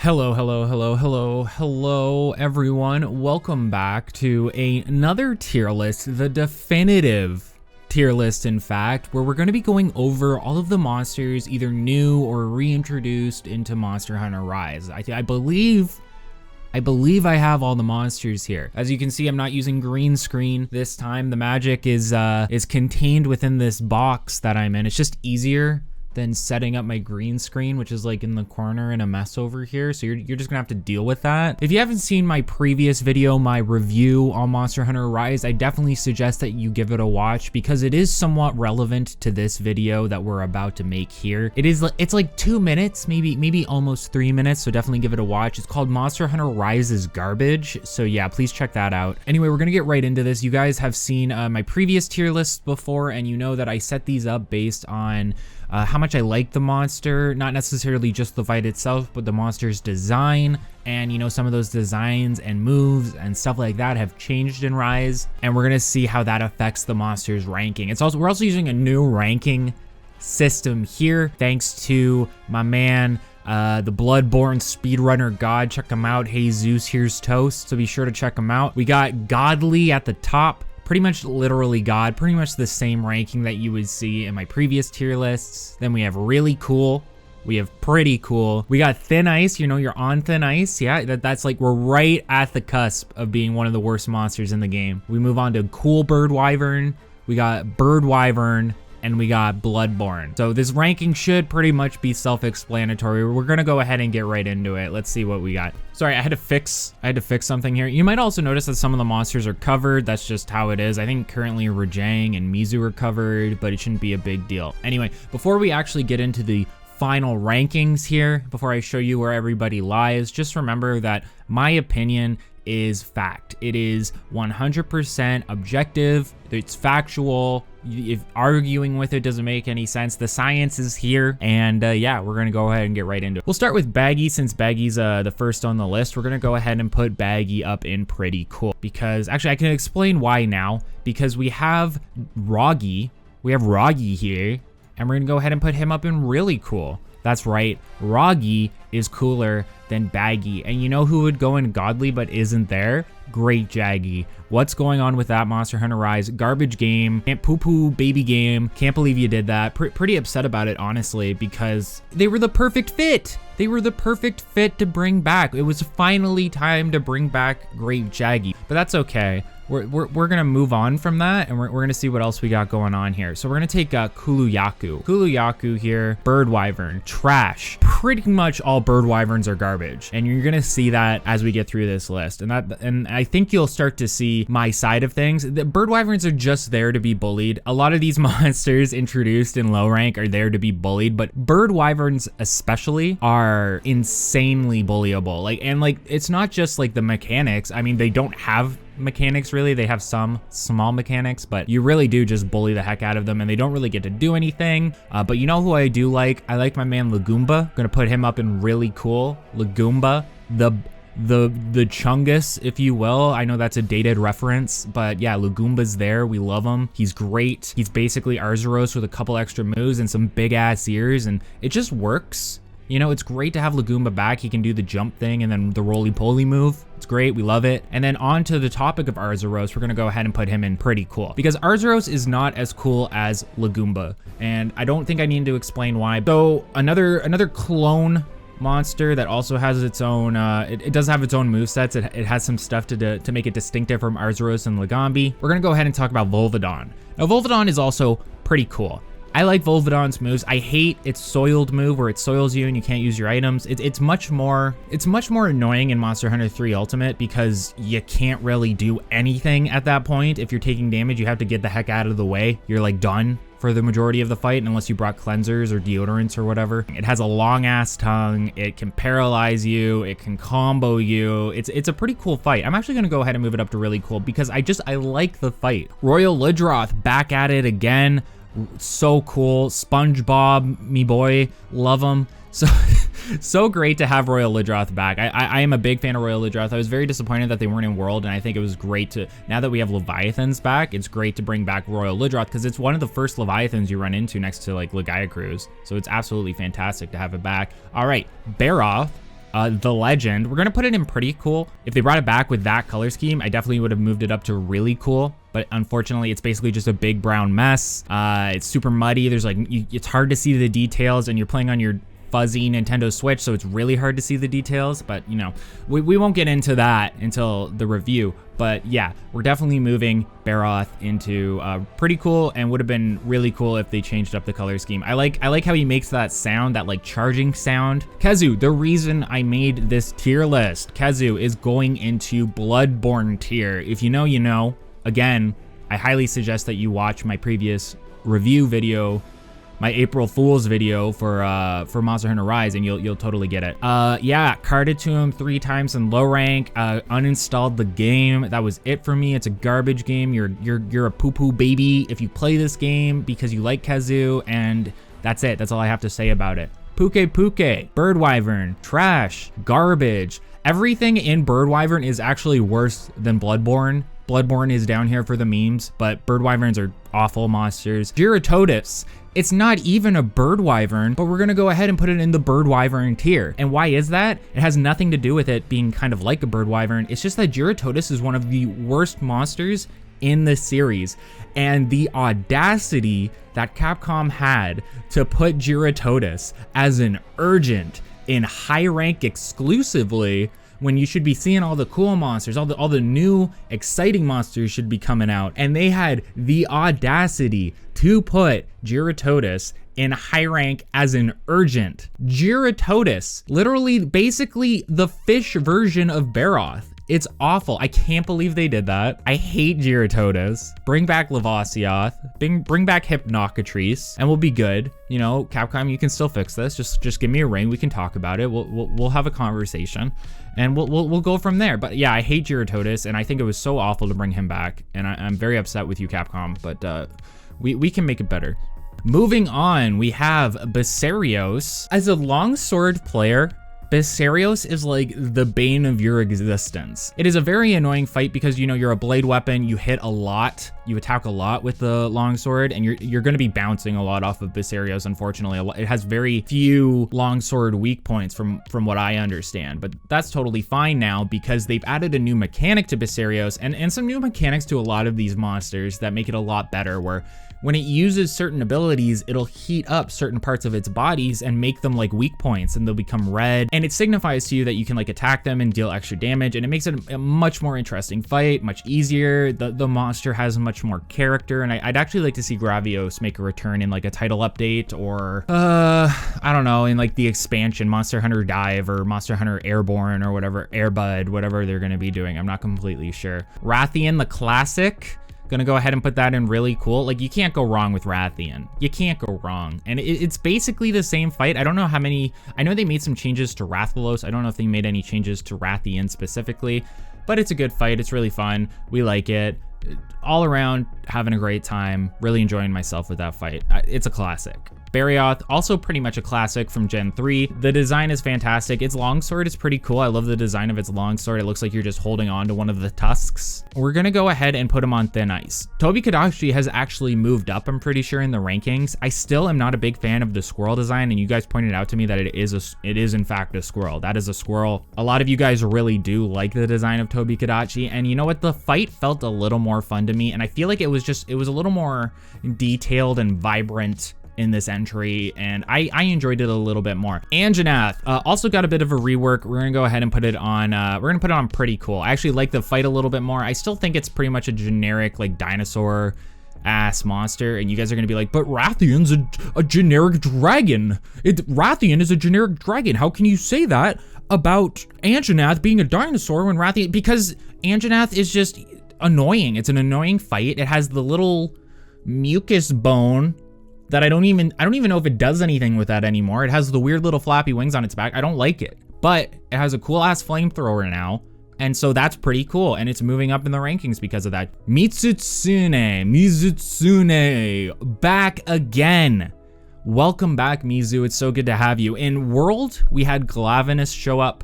Hello, everyone. Welcome back to another tier list, the definitive tier list, in fact, where we're going to be going over all of the monsters either new or reintroduced into Monster Hunter Rise. I believe I have all the monsters here. As you can see, I'm not using green screen this time. The magic is contained within this box that I'm in. It's just easier than setting up my green screen, which is like in the corner in a mess over here. So you're just gonna have to deal with that. If you haven't seen my previous video, my review on Monster Hunter Rise, I definitely suggest that you give it a watch because it is somewhat relevant to this video that we're about to make here. It's like 2 minutes, maybe almost 3 minutes. So definitely give it a watch. It's called Monster Hunter Rise is Garbage. So yeah, please check that out. Anyway, we're gonna get right into this. You guys have seen my previous tier list before, and you know that I set these up based on how much I like the monster, not necessarily just the fight itself, but the monster's design. And you know, some of those designs and moves and stuff like that have changed in Rise, and we're gonna see how that affects the monster's ranking. We're also using a new ranking system here, thanks to my man, the Bloodborne speedrunner god. Check him out. Hey Zeus, here's toast. So be sure to check him out. We got Godly at the top. Pretty much literally God, pretty much the same ranking that you would see in my previous tier lists. Then we have Really Cool. We have Pretty Cool. We got Thin Ice, you know, you're on thin ice. Yeah, that's like, we're right at the cusp of being one of the worst monsters in the game. We move on to Cool Bird Wyvern. We got Bird Wyvern. And we got Bloodborne. So this ranking should pretty much be self-explanatory. We're gonna go ahead and get right into it. Let's see what we got. Sorry, I had to fix something here. You might also notice that some of the monsters are covered. That's just how it is. I think currently Rajang and Mizu are covered, but it shouldn't be a big deal. Anyway, before we actually get into the final rankings here, before I show you where everybody lies, just remember that my opinion is fact. It is 100% objective. It's factual. If arguing with it doesn't make any sense, the science is here. And yeah, we're gonna go ahead and get right into it. We'll start with Baggy, since Baggy's the first on the list. We're gonna go ahead and put Baggy up in Pretty Cool, because actually I can explain why now, because we have Roggy here, and we're gonna go ahead and put him up in Really Cool. That's right, Roggy is cooler than Baggy. And you know who would go in Godly but isn't there? Great Jaggy. What's going on with that Monster Hunter Rise? Garbage game, can't poo-poo baby game. Can't believe you did that. Pretty upset about it, honestly, because they were the perfect fit. They were the perfect fit to bring back. It was finally time to bring back Great Jaggy, but that's okay. We're gonna move on from that, and we're gonna see what else we got going on here. So we're gonna take Kuluyaku here. Bird Wyvern, trash. Pretty much all Bird Wyverns are garbage, and you're gonna see that as we get through this list. And I think you'll start to see my side of things. The Bird Wyverns are just there to be bullied. A lot of these monsters introduced in low rank are there to be bullied, but Bird Wyverns especially are insanely bullyable. And it's not just like the mechanics. I mean, they don't have mechanics really. They have some small mechanics, but you really do just bully the heck out of them, and they don't really get to do anything. But you know who I do like? I like my man Lagoomba. Gonna put him up in Really Cool. Lagoomba, the Chungus, if you will. I know that's a dated reference, but yeah, Lagoomba's there. We love him. He's great. He's basically Arzuros with a couple extra moves and some big ass ears, and it just works. You know, it's great to have Lagoomba back. He can do the jump thing and then the roly-poly move. It's great, we love it. And then on to the topic of Arzuros, we're gonna go ahead and put him in Pretty Cool, because Arzuros is not as cool as Lagoomba, and I don't think I need to explain why. So another clone monster that also has its own, it does have its own movesets. It has some stuff to make it distinctive from Arzuros and Lagambi. We're gonna go ahead and talk about Volvidon. Now, Volvidon is also pretty cool. I like Volvidon's moves. I hate its soiled move where it soils you and you can't use your items. It's much more annoying in Monster Hunter 3 Ultimate, because you can't really do anything at that point. If you're taking damage, you have to get the heck out of the way. You're like done for the majority of the fight, unless you brought cleansers or deodorants or whatever. It has a long ass tongue. It can paralyze you. It can combo you. It's a pretty cool fight. I'm actually gonna go ahead and move it up to Really Cool, because I like the fight. Royal Lidroth back at it again. So cool. SpongeBob, me boy, love him. So great to have Royal Lidroth back. I am a big fan of Royal Lidroth. I was very disappointed that they weren't in World, and I think it was great to, now that we have Leviathans back, it's great to bring back Royal Lidroth, because it's one of the first Leviathans you run into next to like Legaia Cruz. So it's absolutely fantastic to have it back. All right, Baroth. the legend. We're gonna put it in pretty cool. If they brought it back with that color scheme, I definitely would have moved it up to really cool. But unfortunately, it's basically just a big brown mess. It's super muddy. There's like, it's hard to see the details, and you're playing on your fuzzy Nintendo Switch, so it's really hard to see the details. But you know, we won't get into that until the review. But yeah, we're definitely moving Barroth into pretty cool, and would have been really cool if they changed up the color scheme. I like how he makes that sound, that like charging sound. Khezu, the reason I made this tier list, Khezu is going into Bloodborne tier. If you know, you know. Again, I highly suggest that you watch my previous review video, my April Fool's video for Monster Hunter Rise, and you'll totally get it. Yeah, carded to him 3 times in low rank, uninstalled the game. That was it for me. It's a garbage game. You're a poo-poo baby if you play this game because you like Khezu, and that's it. That's all I have to say about it. Puke, Bird Wyvern, trash, garbage. Everything in Bird Wyvern is actually worse than Bloodborne. Bloodborne is down here for the memes, but bird wyverns are awful monsters. Gyarados, it's not even a bird wyvern, but we're gonna go ahead and put it in the bird wyvern tier. And why is that? It has nothing to do with it being kind of like a bird wyvern. It's just that Gyarados is one of the worst monsters in the series. And the audacity that Capcom had to put Gyarados as an urgent in high rank exclusively, when you should be seeing all the cool monsters, all the new exciting monsters should be coming out. And they had the audacity to put Gyarados in high rank as an urgent. Gyarados, literally basically the fish version of Barroth. It's awful. I can't believe they did that. I hate Gyarados. Bring back Lavasioth. Bring back Hypnocatrice, and we'll be good. You know, Capcom, you can still fix this. Just give me a ring. We can talk about it. We'll have a conversation, and we'll go from there. But yeah, I hate Gyarados, and I think it was so awful to bring him back, and I'm very upset with you, Capcom. But we can make it better. Moving on, we have Basarios. As a longsword player, Basarios is like the bane of your existence. It is a very annoying fight because, you know, you're a blade weapon, you hit a lot, you attack a lot with the longsword, and you're going to be bouncing a lot off of Basarios, unfortunately. It has very few longsword weak points from what I understand, but that's totally fine now because they've added a new mechanic to Basarios and some new mechanics to a lot of these monsters that make it a lot better, where when it uses certain abilities, it'll heat up certain parts of its bodies and make them like weak points, and they'll become red. And it signifies to you that you can like attack them and deal extra damage, and it makes it a much more interesting fight, much easier. The monster has much more character, and I'd actually like to see Gravios make a return in like a title update, or I don't know, in like the expansion, Monster Hunter Dive or Monster Hunter Airborne or whatever, Airbud, whatever they're gonna be doing. I'm not completely sure. Rathian the Classic. Gonna go ahead and put that in really cool. Like, you can't go wrong with Rathian. You can't go wrong. And it's basically the same fight. I don't know how many, I know they made some changes to Rathalos. I don't know if they made any changes to Rathian specifically, but it's a good fight. It's really fun. We like it. All around, having a great time. Really enjoying myself with that fight. It's a classic. Barioth, also pretty much a classic from Gen 3. The design is fantastic. Its longsword is pretty cool. I love the design of its longsword. It looks like you're just holding on to one of the tusks. We're gonna go ahead and put him on thin ice. Tobi-Kadachi has actually moved up, I'm pretty sure, in the rankings. I still am not a big fan of the squirrel design, and you guys pointed out to me that it is in fact a squirrel. That is a squirrel. A lot of you guys really do like the design of Tobi-Kadachi, and you know what? The fight felt a little more fun to me, and I feel like it was a little more detailed and vibrant in this entry, and I enjoyed it a little bit more. Anjanath also got a bit of a rework. We're gonna go ahead and put it on pretty cool. I actually like the fight a little bit more. I still think it's pretty much a generic like dinosaur ass monster, and you guys are gonna be like, but Rathian's a generic dragon. Rathian is a generic dragon. How can you say that about Anjanath being a dinosaur when Rathian? Because Anjanath is just annoying. It's an annoying fight. It has the little mucus bone that I don't even know if it does anything with that anymore. It has the weird little flappy wings on its back. I don't like it, but it has a cool ass flamethrower now, and so that's pretty cool, and it's moving up in the rankings because of that. Mizutsune, back again. Welcome back, Mizu. It's so good to have you. In World, we had Glavenus show up.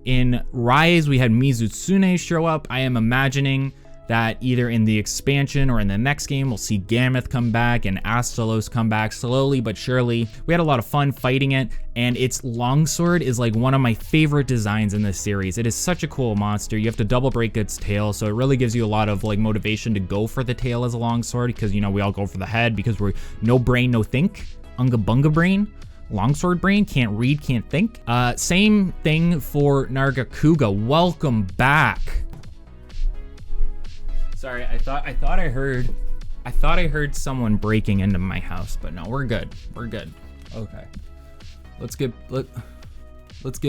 In Rise, we had Mizutsune show up. I am imagining that either in the expansion or in the next game, we'll see Gammoth come back and Astalos come back slowly but surely. We had a lot of fun fighting it, and its longsword is like one of my favorite designs in this series. It is such a cool monster. You have to double break its tail, so it really gives you a lot of like motivation to go for the tail as a longsword, because, you know, we all go for the head because we're no brain, no think. Unga bunga brain. Longsword brain, can't read, can't think. Same thing for Nargacuga. Welcome back. Sorry, I thought I heard someone breaking into my house, but no, we're good. We're good. Okay. Let's get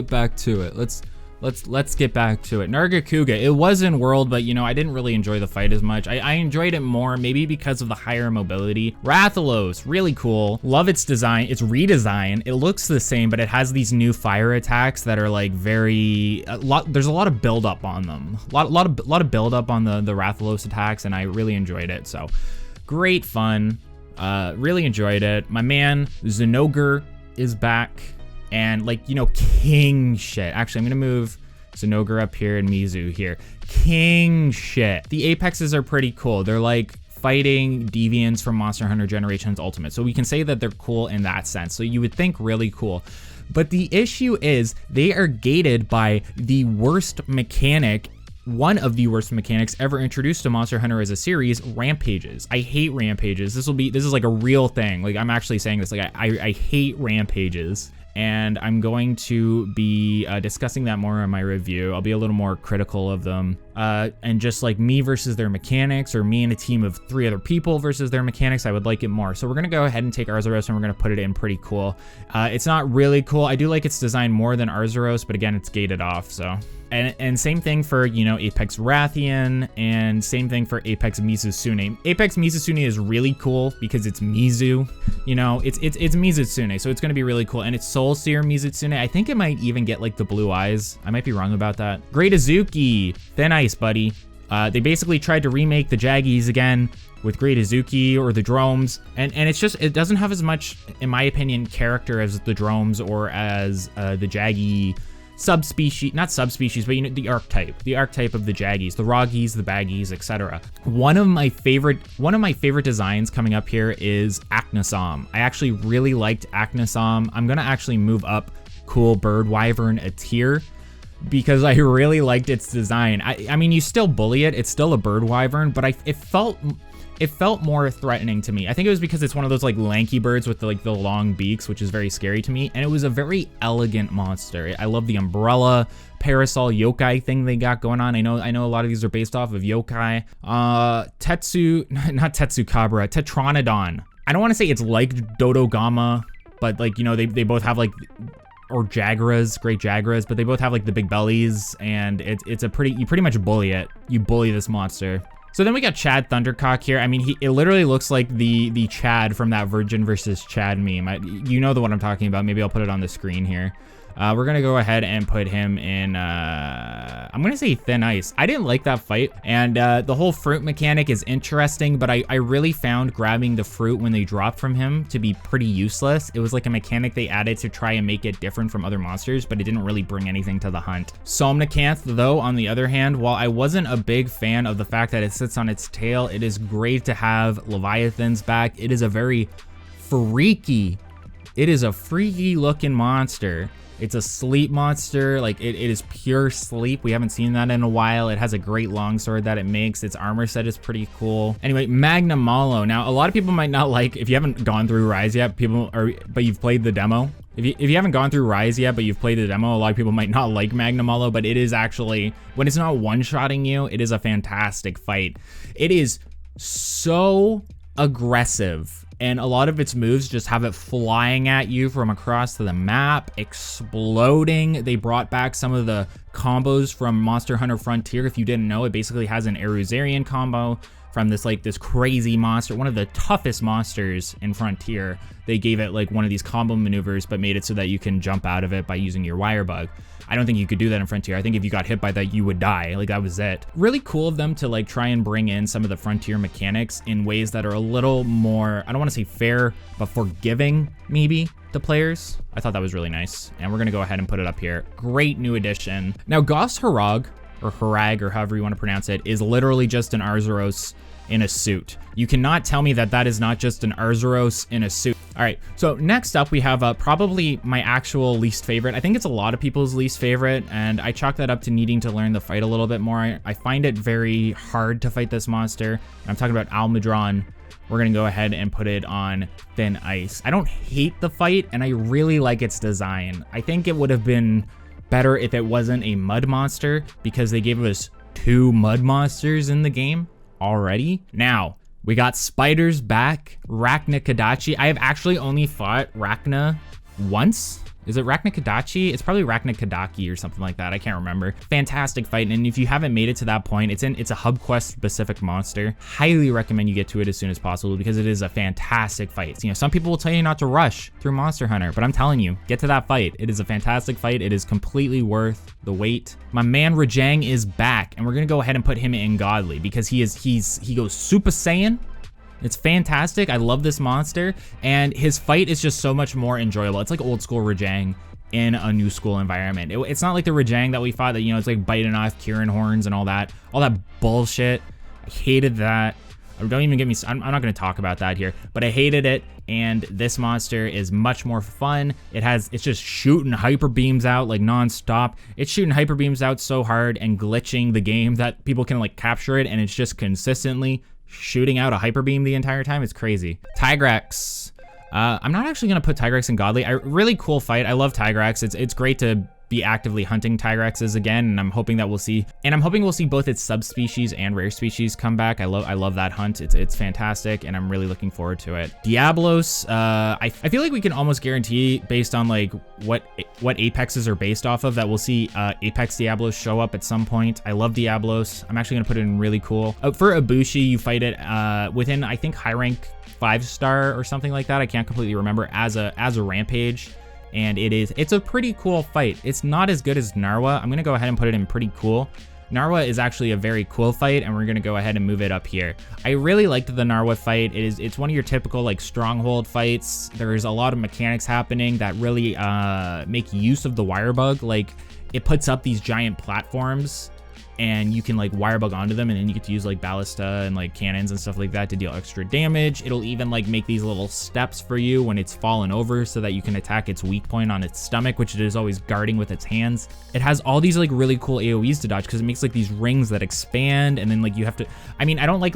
back to it. Let's get back to it. Nargacuga, it was in world, but you know, I didn't really enjoy the fight as much. I enjoyed it more, maybe because of the higher mobility. Rathalos, really cool. Love its design, its redesign. It looks the same, but it has these new fire attacks that are like there's a lot of build up on them. A lot of build up on the Rathalos attacks, and I really enjoyed it. So great fun. Really enjoyed it. My man Zinogre is back. And like, you know, king shit. Actually, I'm gonna move Zinogre up here and Mizu here. King shit. The apexes are pretty cool. They're like fighting deviants from Monster Hunter Generations Ultimate. So we can say that they're cool in that sense. So you would think really cool. But the issue is they are gated by the worst mechanic, one of the worst mechanics ever introduced to Monster Hunter as a series, rampages. I hate rampages. This is like a real thing. Like, I'm actually saying this, like I hate rampages. And I'm going to be discussing that more in my review. I'll be a little more critical of them. And just like me versus their mechanics, or me and a team of 3 other people versus their mechanics, I would like it more. So we're gonna go ahead and take Arzuros and we're gonna put it in pretty cool. It's not really cool. I do like its design more than Arzuros, but again, it's gated off, so. And same thing for, you know, Apex Rathian, and same thing for Apex Mizusune. Apex Mizusune is really cool because it's Mizu, you know, it's Mizusune, so it's gonna be really cool. And it's Soul Seer Mizusune. I think it might even get like the blue eyes. I might be wrong about that. Great Azuki, Thin Ice, buddy. They basically tried to remake the Jaggies again with Great Azuki or the Dromes, and it's just, it doesn't have as much, in my opinion, character as the Dromes or as the Jaggy subspecies, not subspecies, but you know, the archetype of the Jaggies, the Roggies, the Baggies, etc. One of my favorite designs coming up here is Acnasom. I actually really liked Acnasom. I'm gonna actually move up Cool Bird Wyvern a tier because I really liked its design. I mean, you still bully it, it's still a bird wyvern, but it felt more threatening to me. I think it was because it's one of those like lanky birds with the long beaks, which is very scary to me. And it was a very elegant monster. I love the umbrella parasol yokai thing they got going on. I know a lot of these are based off of yokai. Tetranodon. I don't want to say it's like Dodogama, but like, you know, they both have like, or Jagras, great Jagras, but they both have like the big bellies, and it's a you pretty much bully it. You bully this monster. So then we got Chad Thundercock here. I mean, it literally looks like the Chad from that Virgin versus Chad meme. You know the one I'm talking about. Maybe I'll put it on the screen here. We're gonna go ahead and put him in, I'm gonna say Thin Ice. I didn't like that fight, and the whole fruit mechanic is interesting, but I really found grabbing the fruit when they dropped from him to be pretty useless. It was like a mechanic they added to try and make it different from other monsters, but it didn't really bring anything to the hunt. Somnicanth, though, on the other hand, while I wasn't a big fan of the fact that it sits on its tail, it is great to have Leviathans back. It is a very freaky looking monster. It's a sleep monster, like it is pure sleep. We haven't seen that in a while. It has a great longsword that it makes. Its armor set is pretty cool. Anyway, Magnamalo. Now, a lot of people might not like, if you haven't gone through Rise yet, but you've played the demo. If you haven't gone through Rise yet, but you've played the demo, a lot of people might not like Magnamalo, but it is actually, when it's not one-shotting you, it is a fantastic fight. It is so aggressive, and a lot of its moves just have it flying at you from across the map, exploding. They brought back some of the combos from Monster Hunter Frontier. If you didn't know, it basically has an Eruzarian combo from this crazy monster, one of the toughest monsters in Frontier. They gave it like one of these combo maneuvers, but made it so that you can jump out of it by using your wire bug. I don't think you could do that in Frontier. I think if you got hit by that, you would die. Like, that was it. Really cool of them to like try and bring in some of the Frontier mechanics in ways that are a little more, I don't want to say fair, but forgiving maybe to players. I thought that was really nice. And we're gonna go ahead and put it up here. Great new addition. Now, Goss Harag, or Harag, or however you want to pronounce it, is literally just an Arzuros in a suit. You cannot tell me that that is not just an Arzuros in a suit. All right, so next up we have probably my actual least favorite. I think it's a lot of people's least favorite, and I chalk that up to needing to learn the fight a little bit more. I find it very hard to fight this monster. I'm talking about Almudron. We're gonna go ahead and put it on Thin Ice. I don't hate the fight, and I really like its design. I think it would have been better if it wasn't a mud monster, because they gave us 2 mud monsters in the game already. Now, we got spiders back, Rachna Kadachi. I have actually only fought Rachna once. Is it Rachna Kadachi? It's probably Rachna Kadaki or something like that. I can't remember. Fantastic fight, and if you haven't made it to that point, it's a hub quest specific monster. Highly recommend you get to it as soon as possible, because it is a fantastic fight. You know, some people will tell you not to rush through Monster Hunter, but I'm telling you, get to that fight. It is a fantastic fight. It is completely worth the wait. My man Rajang is back, and we're gonna go ahead and put him in Godly, because he goes Super Saiyan. It's fantastic. I love this monster, and his fight is just so much more enjoyable. It's like old school Rajang in a new school environment. It's not like the Rajang that we fought that, you know, it's like biting off Kieran horns and all that bullshit. I hated that. Don't even get me, I'm not gonna talk about that here, but I hated it, and this monster is much more fun. It's just shooting hyper beams out like non-stop. It's shooting hyper beams out so hard and glitching the game that people can like capture it, and it's just consistently shooting out a hyper beam the entire time. It's crazy. Tigrex. I'm not actually gonna put Tigrex in Godly. Really cool fight. I love Tigrex. It's great to be actively hunting Tigrexes again, and I'm hoping we'll see both its subspecies and rare species come back. I love that hunt. It's fantastic, and I'm really looking forward to it. Diablos. I feel like we can almost guarantee, based on like what Apexes are based off of, that we'll see Apex Diablos show up at some point. I love Diablos. I'm actually gonna put it in really cool. For Ibushi, you fight it within, I think, high rank 5-star or something like that. I can't completely remember, as a Rampage. And it's a pretty cool fight. It's not as good as Narwa. I'm gonna go ahead and put it in pretty cool. Narwa is actually a very cool fight, and we're gonna go ahead and move it up here. I really liked the Narwa fight. It's one of your typical like stronghold fights. There's a lot of mechanics happening that really make use of the wire bug. Like, it puts up these giant platforms, and you can like wire bug onto them, and then you get to use like ballista and like cannons and stuff like that to deal extra damage. It'll even like make these little steps for you when it's fallen over, so that you can attack its weak point on its stomach, which it is always guarding with its hands. It has all these like really cool AoEs to dodge, because it makes like these rings that expand, and then like you have to, I mean, I like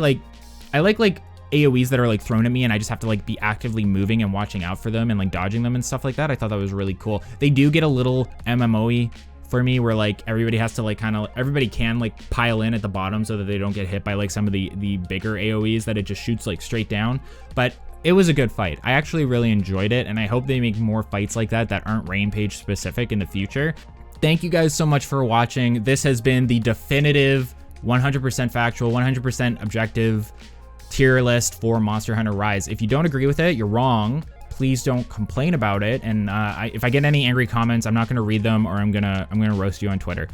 AoEs that are like thrown at me, and I just have to like be actively moving and watching out for them and like dodging them and stuff like that. I thought that was really cool. They do get a little MMO-y for me, where like everybody has to like everybody can like pile in at the bottom, so that they don't get hit by like some of the bigger AoEs that it just shoots like straight down. But it was a good fight. I actually really enjoyed it, and I hope they make more fights like that aren't Rampage specific in the future. Thank you guys so much for watching. This has been the definitive 100% factual, 100% objective tier list for Monster Hunter Rise. If you don't agree with it, you're wrong. Please don't complain about it, and if I get any angry comments, I'm not gonna read them, or I'm gonna roast you on Twitter.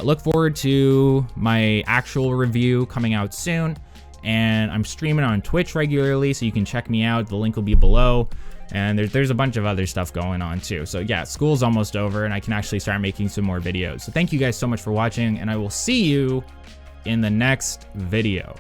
Look forward to my actual review coming out soon, and I'm streaming on Twitch regularly, so you can check me out. The link will be below, and there's a bunch of other stuff going on too. So yeah, school's almost over, and I can actually start making some more videos. So thank you guys so much for watching, and I will see you in the next video.